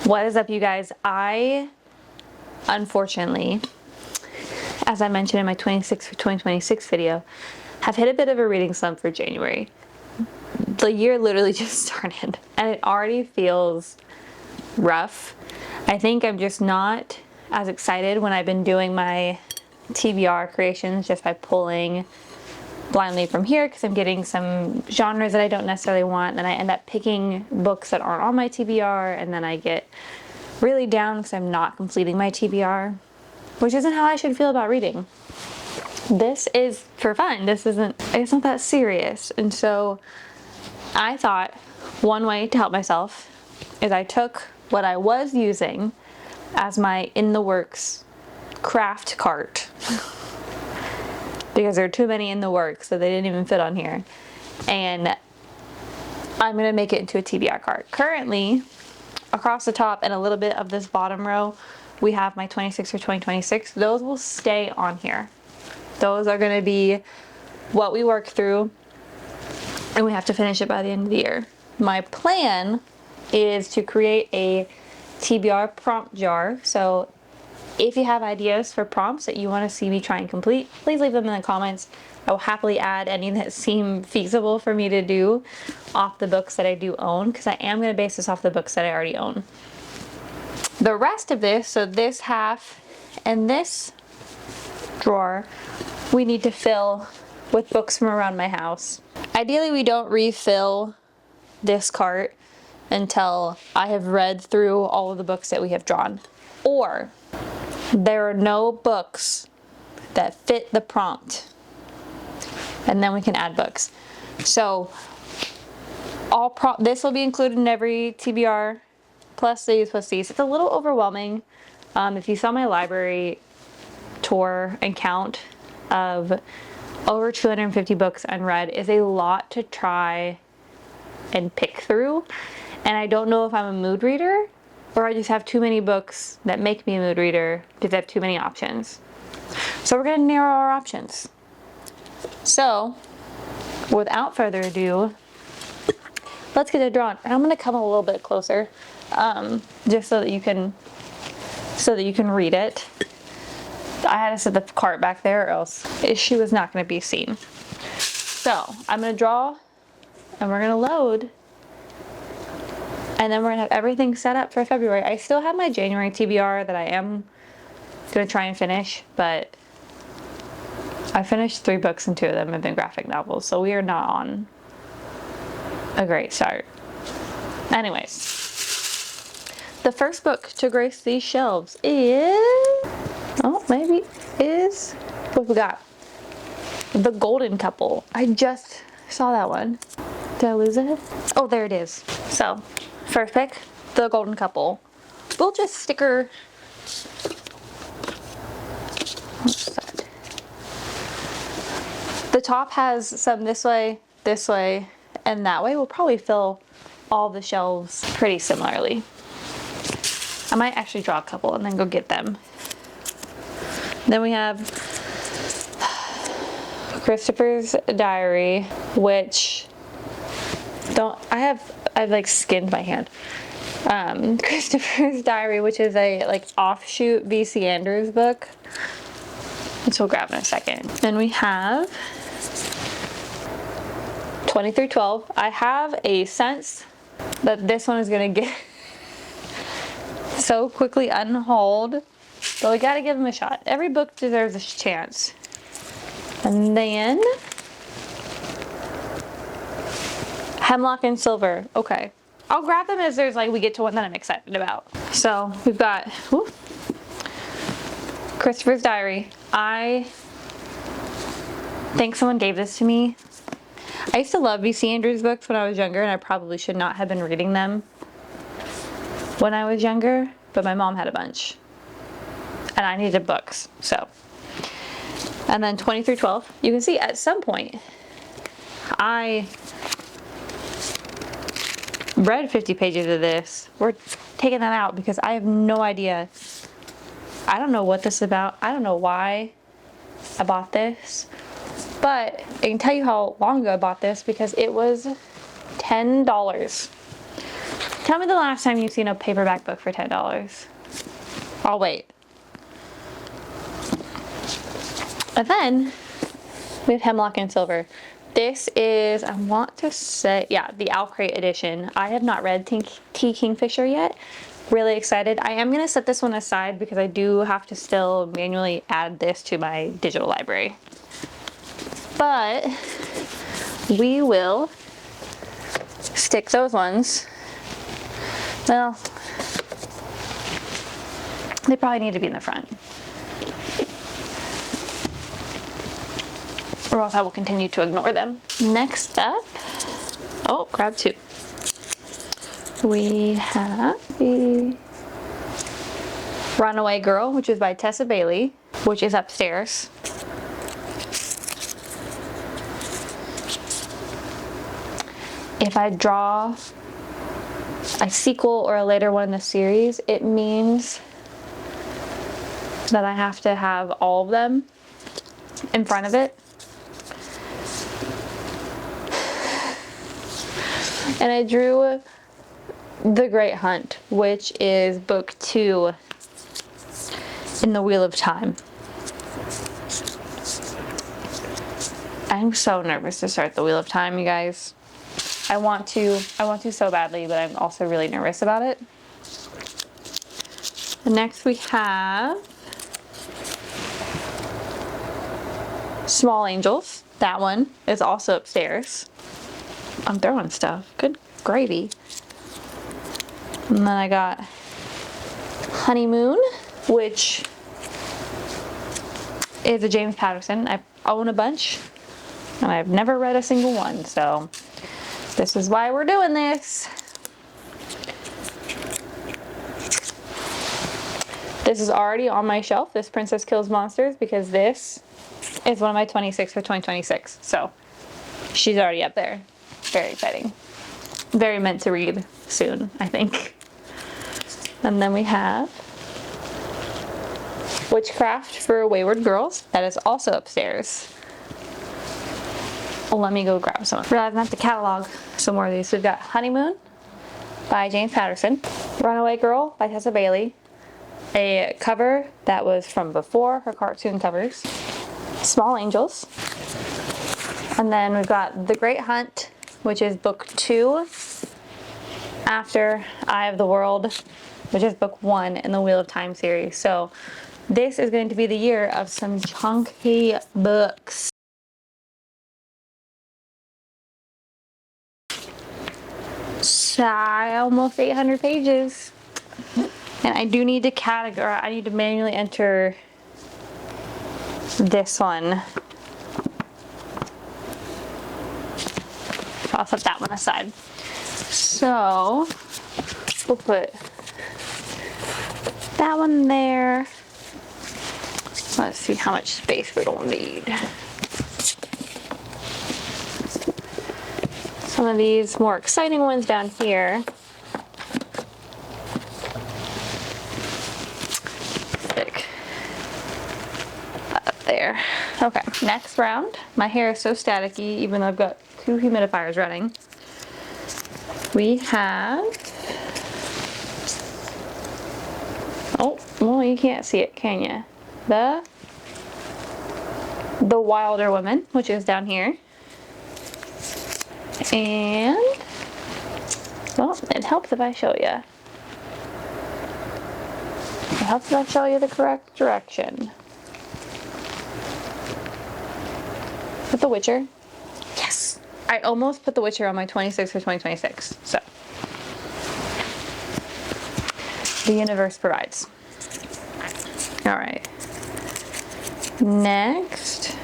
What is up, you guys? I, unfortunately, as I mentioned in my 26 for 2026 video, have hit a bit of a reading slump for January. The year literally just started and it already feels rough. I think I'm just not as excited when I've been doing my TBR creations just by pulling blindly from here because I'm getting some genres that I don't necessarily want, and I end up picking books that aren't on my TBR, and then I get really down because I'm not completing my TBR, which isn't how I should feel about reading. This is for fun. It's not that serious. And so I thought one way to help myself is I took what I was using as my in the works craft cart because there are too many in the works, so they didn't even fit on here, and I'm gonna make it into a TBR cart. Currently, across the top and a little bit of this bottom row, we have my 26 for 2026. Those will stay on here. Those are gonna be what we work through, and we have to finish it by the end of the year. My plan is to create a TBR prompt jar. So if you have ideas for prompts that you want to see me try and complete, please leave them in the comments. I will happily add any that seem feasible for me to do off the books that I do own, because I am going to base this off the books that I already own. The rest of this, so this half and this drawer, we need to fill with books from around my house. Ideally, we don't refill this cart until I have read through all of the books that we have drawn, or there are no books that fit the prompt, and then we can add books. So this will be included in every TBR, plus these. It's a little overwhelming. If you saw my library tour and count of over 250 books unread, is a lot to try and pick through, and I don't know if I'm a mood reader or I just have too many books that make me a mood reader because I have too many options. So we're gonna narrow our options. So without further ado, let's get it drawn. And I'm gonna come a little bit closer, just so that you can read it. I had to set the cart back there, or else she was not gonna be seen. So I'm gonna draw, and we're gonna load, and then we're gonna have everything set up for February. I still have my January TBR that I am gonna try and finish, but I finished 3 books and 2 of them have been graphic novels, so we are not on a great start. Anyways, the first book to grace these shelves is, what we got? The Golden Couple. I just saw that one. Did I lose it? Oh, there it is. So, first pick, The Golden Couple. We'll just sticker. What's that? The top has some this way, and that way. We'll probably fill all the shelves pretty similarly. I might actually draw a couple and then go get them. Then we have Christopher's Diary, which I've like skinned my hand. Christopher's Diary, which is a like offshoot V.C. Andrews book, which we'll grab in a second. Then we have 20 through 12. I have a sense that this one is gonna get so quickly unhauled, but we gotta give them a shot. Every book deserves a chance. And then Hemlock and Silver. Okay, I'll grab them as we get to one that I'm excited about. So we've got Christopher's Diary. I think someone gave this to me. I used to love V.C. Andrews books when I was younger, and I probably should not have been reading them when I was younger, but my mom had a bunch and I needed books. So, and then 20 through 12, you can see at some point I read 50 pages of this. We're taking that out because I have no idea. I don't know what this is about. I don't know why I bought this, but I can tell you how long ago I bought this because it was $10. $10 Tell me the last time you've seen a paperback book for $10. I'll wait. And then we have Hemlock and Silver. This is, I want to say, yeah, the Owl Crate edition. I have not read T. Kingfisher yet. Really excited. I am going to set this one aside because I do have to still manually add this to my digital library. But we will stick those ones. Well, they probably need to be in the front. Or else I will continue to ignore them. Next up, oh, grab two. We have the Runaway Girl, which is by Tessa Bailey, which is upstairs. If I draw a sequel or a later one in the series, it means that I have to have all of them in front of it. And I drew The Great Hunt, which is book 2 in the Wheel of Time. I'm so nervous to start the Wheel of Time, you guys. I want to so badly, but I'm also really nervous about it. And next we have Small Angels. That one is also upstairs. I'm throwing stuff. Good gravy. And then I got Honeymoon, which is a James Patterson. I own a bunch, and I've never read a single one, so this is why we're doing this. This is already on my shelf, this Princess Kills Monsters, because this is one of my 26 for 2026. So she's already up there. Very exciting. Very meant to read soon, I think. And then we have Witchcraft for Wayward Girls. That is also upstairs. Let me go grab some. Realize I have to catalog some more of these. We've got Honeymoon by James Patterson, Runaway Girl by Tessa Bailey, a cover that was from before her cartoon covers, Small Angels, and then we've got The Great Hunt, which is book 2 after Eye of the World, which is book 1 in the Wheel of Time series. So this is going to be the year of some chunky books. Almost 800 pages. And I do need to categorize, I need to manually enter this one. I'll set that one aside. So we'll put that one there. Let's see how much space we'll need. Some of these more exciting ones down here. Stick that up there. Okay, next round. My hair is so staticky, even though I've got 2 humidifiers running. We have, oh, well, you can't see it, can you? The Wilder Woman, which is down here. And, well, it helps if I show you. It helps if I show you the correct direction. With The Witcher. Yes! I almost put The Witcher on my 26 for 2026, so. The universe provides. Alright. Next,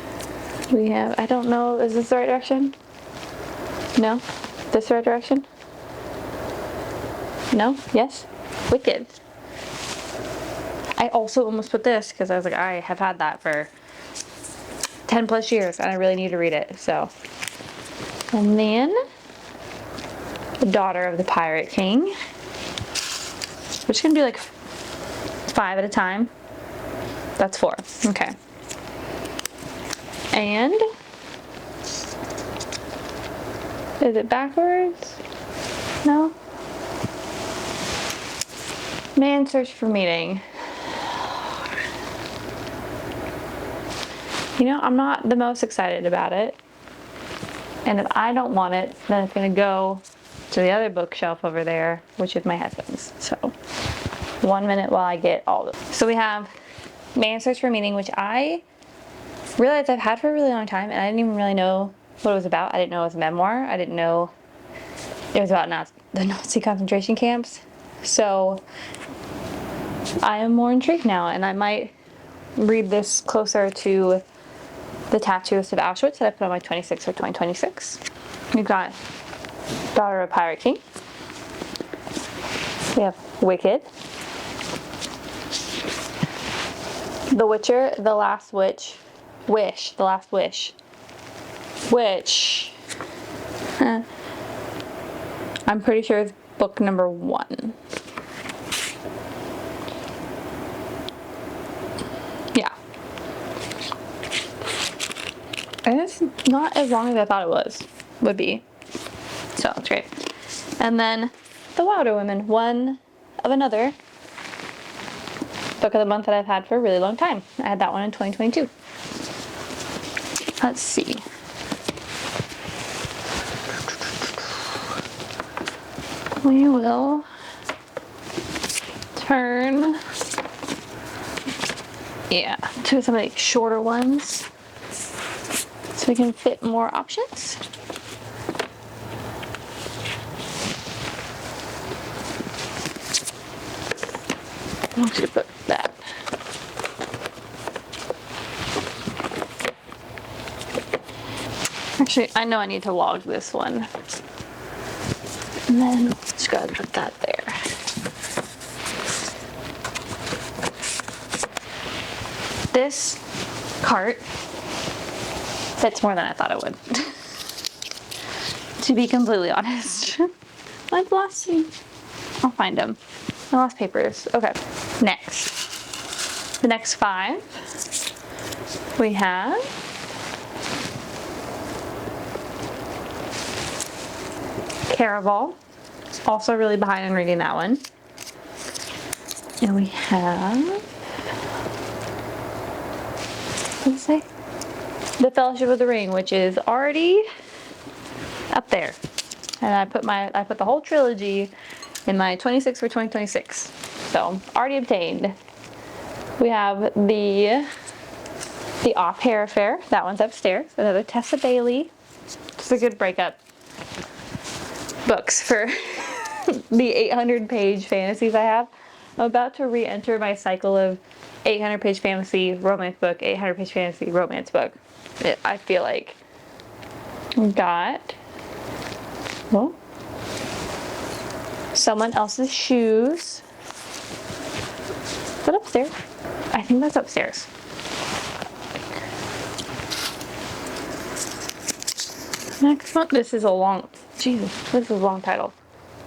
we have, I don't know, is this the right direction? No? This the right direction? No? Yes? Wicked. I also almost put this because I was like, I have had that for 10 plus years and I really need to read it, so. And then, The Daughter of the Pirate King. We're just gonna do like 5 at a time. That's 4. Okay. And is it backwards? No? Man search for meaning. You know, I'm not the most excited about it. And if I don't want it, then it's gonna go to the other bookshelf over there, which is my husband's. So 1 minute while I get all of them. So we have Man Search for Meaning, which I realized I've had for a really long time, and I didn't even really know what it was about. I didn't know it was a memoir. I didn't know it was about the Nazi concentration camps. So I am more intrigued now, and I might read this closer to the Tattooist of Auschwitz that I put on my 26 for 2026. We've got Daughter of Pirate King. We have Wicked. The Witcher, The Last Wish, The Last Wish, which I'm pretty sure is book number 1. Yeah. And it's not as long as I thought it would be. So it's great. And then The Wilder Women, one of another book of the month that I've had for a really long time. I had that one in 2022. Let's see. We will turn, to some of the shorter ones so we can fit more options. I want you to put that. Actually, I know I need to log this one. And then just go ahead and put that there. This cart fits more than I thought it would. To be completely honest. I've lost some. I'll find them. I lost papers. Okay. Next. The next 5. We have Caraval. Also really behind on reading that one. And we have, what did it say? The Fellowship of the Ring, which is already up there. And I put the whole trilogy in my 26 for 2026. So already obtained. We have the Off-Hair Affair. That one's upstairs. Another Tessa Bailey. Just a good breakup books for the 800-page fantasies I have. I'm about to re-enter my cycle of 800-page fantasy romance book, 800-page fantasy romance book. I feel like we got Someone Else's Shoes. Is that upstairs? I think that's upstairs. Next one. This is a long, Jesus, this is a long title.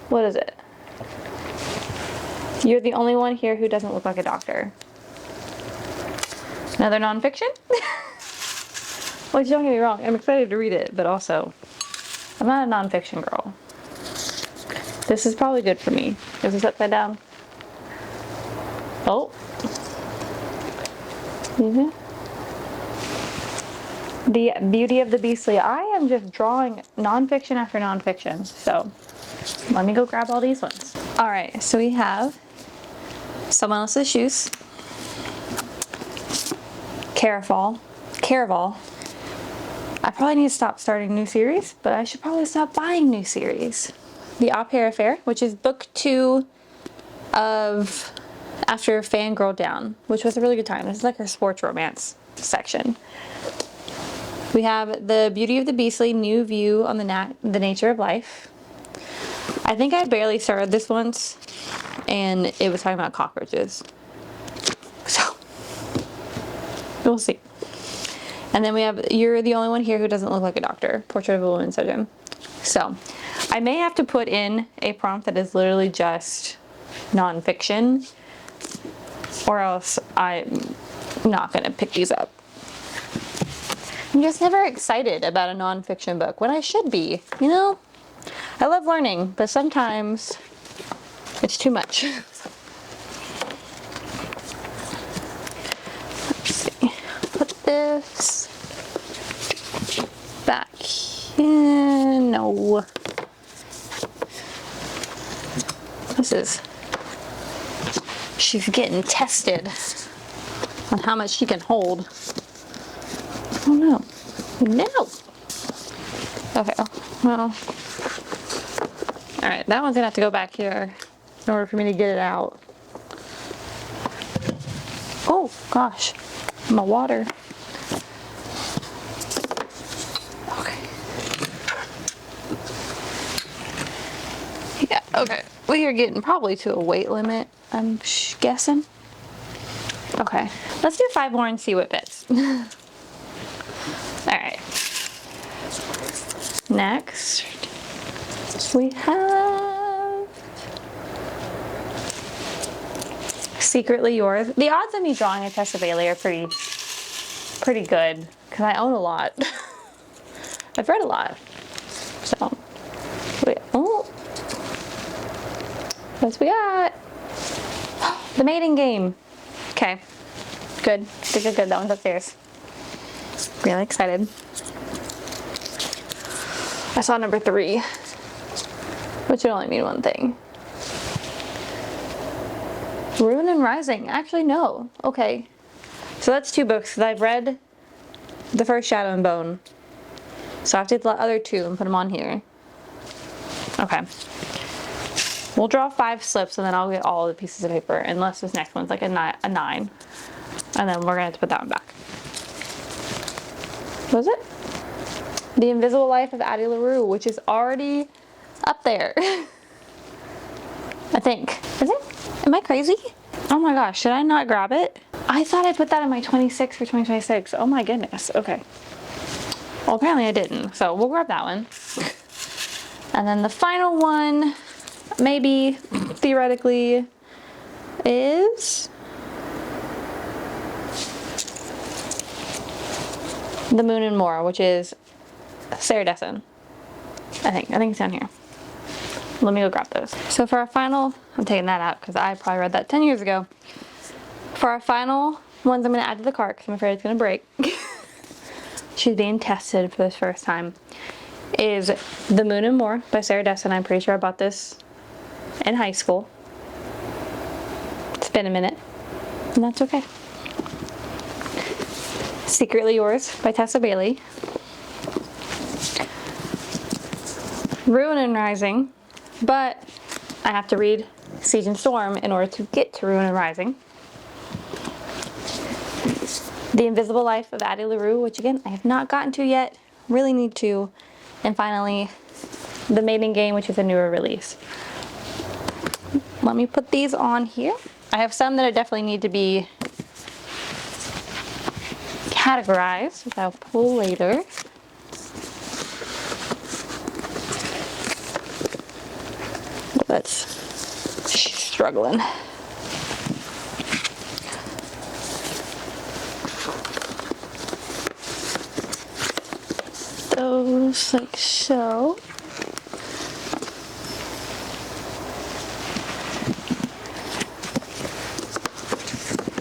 What is it? You're the Only One Here Who Doesn't Look Like a Doctor. Another nonfiction? Which, don't get me wrong, I'm excited to read it, but also, I'm not a nonfiction girl. This is probably good for me. Is this upside down? Oh. Mm-hmm. The Beauty of the Beastly. I am just drawing nonfiction after nonfiction, so let me go grab all these ones. Alright, so we have Someone Else's Shoes, Caraval. I probably need to stop starting new series, but I should probably stop buying new series. The Off-Hair Affair, which is book 2 of After Fangirl Down, which was a really good time. This is like her sports romance section. We have The Beauty of the Beastly, New View on the Nature of Life. I think I barely started this once, and it was talking about cockroaches. So, we'll see. And then we have You're the Only One Here Who Doesn't Look Like a Doctor, Portrait of a Woman Surgeon. So, I may have to put in a prompt that is literally just nonfiction, or else I'm not going to pick these up. I'm just never excited about a nonfiction book when I should be, you know? I love learning, but sometimes it's too much. this back in. No. She's getting tested on how much she can hold. Oh no. No. Okay, well. Alright, that one's gonna have to go back here in order for me to get it out. Oh gosh, my water. Okay. Yeah, okay. We are getting probably to a weight limit, I'm guessing. Okay, let's do 5 more and see what fits. Alright. Next, we have Secretly Yours. The odds of me drawing a Tessa Bailey are pretty good because I own a lot. I've read a lot. So, wait, oh, what's we got? The Mating Game. Okay, good. That one's upstairs. Really excited. I saw number 3, which would only mean one thing. Ruin and Rising. Actually, no. Okay. So that's 2 books that I've read. The first Shadow and Bone. So I have to get the other 2 and put them on here. Okay. We'll draw 5 slips and then I'll get all the pieces of paper. Unless this next one's like a 9. And then we're going to have to put that one back. What was it? The Invisible Life of Addie LaRue, which is already up there. I think. Is it? Am I crazy? Oh my gosh, should I not grab it? I thought I put that in my 26 for 2026. Oh my goodness. Okay. Well, apparently I didn't. So we'll grab that one. And then the final one, maybe, theoretically, is The Moon and More, which is Sarah Dessen. I think it's down here. Let me go grab those. So for our final, I'm taking that out because I probably read that 10 years ago. For our final ones I'm going to add to the cart because I'm afraid it's going to break. She's being tested for this first time. Is The Moon and More by Sarah Dessen. I'm pretty sure I bought this in high school. It's been a minute. And that's okay. Secretly Yours by Tessa Bailey. Ruin and Rising, but I have to read Siege and Storm in order to get to Ruin and Rising. The Invisible Life of Addie LaRue, which again, I have not gotten to yet, really need to. And finally, The Mating Game, which is a newer release. Let me put these on here. I have some that I definitely need to be categorized, which I'll pull later. She's struggling. Those like so.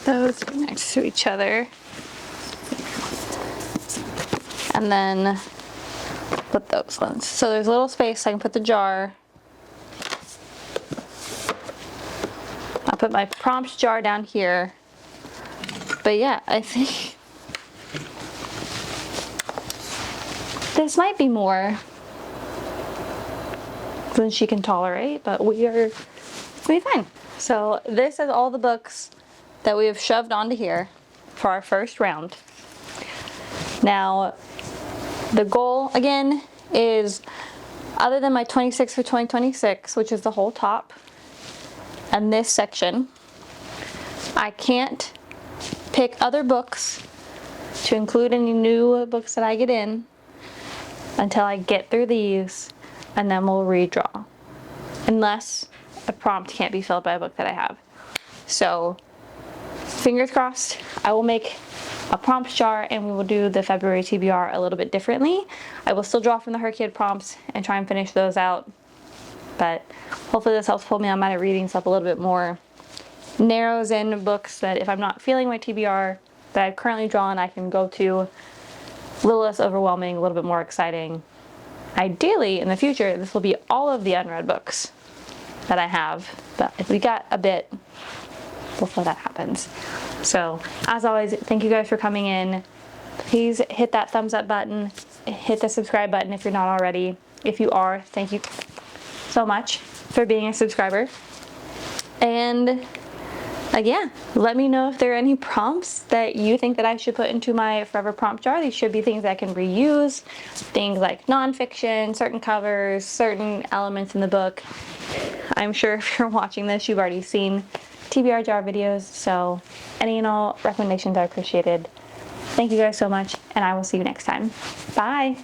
Those are next to each other. And then put those ones. So there's a little space so I can put the jar. I'll put my prompts jar down here. But yeah, I think this might be more than she can tolerate, but it's gonna be fine. So this is all the books that we have shoved onto here for our first round. Now, the goal again is, other than my 26 for 2026, which is the whole top, and this section, I can't pick other books to include any new books that I get in until I get through these, and then we'll redraw. Unless a prompt can't be filled by a book that I have. So, fingers crossed, I will make a prompt jar and we will do the February TBR a little bit differently. I will still draw from the Hercule prompts and try and finish those out. But hopefully this helps pull me on my reading stuff a little bit more. Narrows in books that if I'm not feeling my TBR, that that I've currently drawn, I can go to a little less overwhelming, a little bit more exciting. Ideally, in the future, this will be all of the unread books that I have, but if we got a bit before that happens. So, as always, thank you guys for coming in. Please hit that thumbs up button, hit the subscribe button if you're not already. If you are, thank you so much for being a subscriber. And yeah, let me know if there are any prompts that you think that I should put into my forever prompt jar. These should be things I can reuse, things like nonfiction, certain covers, certain elements in the book. I'm sure if you're watching this, you've already seen TBR jar videos, so any and all recommendations are appreciated. Thank you guys so much, and I will see you next time. Bye!